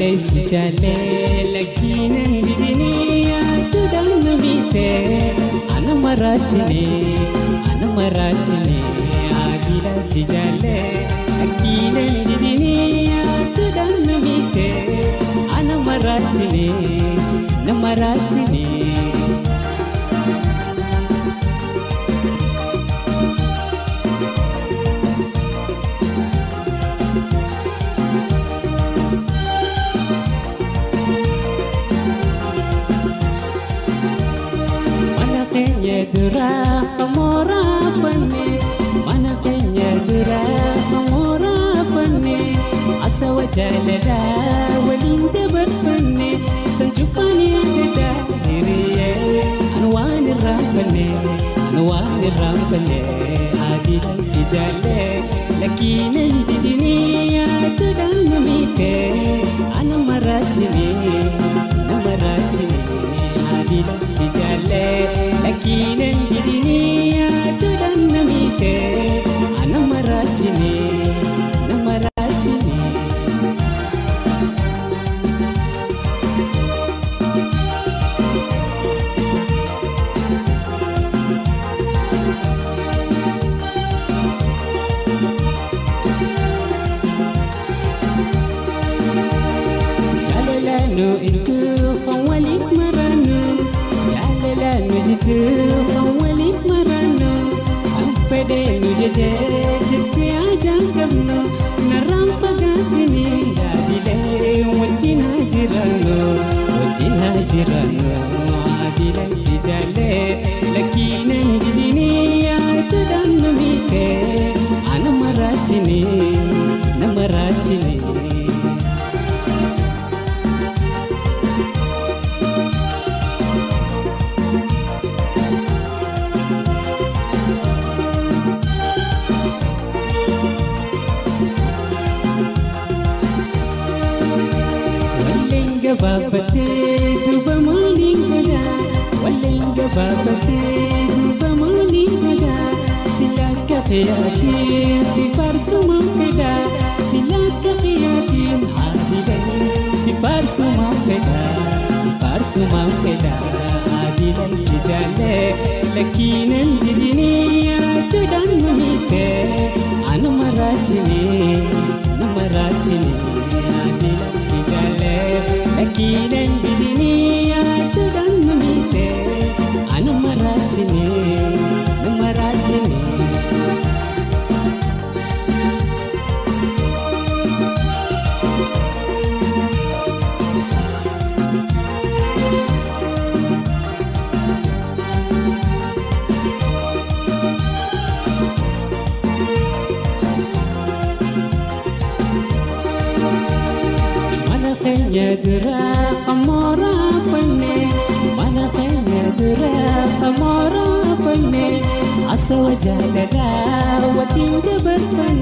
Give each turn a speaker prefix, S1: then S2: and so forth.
S1: si jale lakinan didini atudan namite ana marachine adila si jale lakinan didini atudan namite ana marachine dura khamora panne mana kenya dura khamora panne asa wajalada walinda barpanne sanjufani ada diriye anwan rampane adil sijale lakinan didini atudan namite ana marachine adil sijale lakinan didini atudan namite ana marachine jalalanu itu khawalik maranu jalalanu itu khawalik maranu ampede nujede jitte ajang jamno naram pagatini adile wajina jirano adile sijale lakinan didini atudan namite ana marachine babate duba malingala walinga babate duba malingala silaka khiyati sifar sumapeda silaka khiyati adile sifar sumapeda adile sijale lakinan didini atudan namite ana marachine adile sijale lakinan didini atudan namite ana marachine dura khamora panne mana kenya dura khamora panne asa wajalada watinda barpanne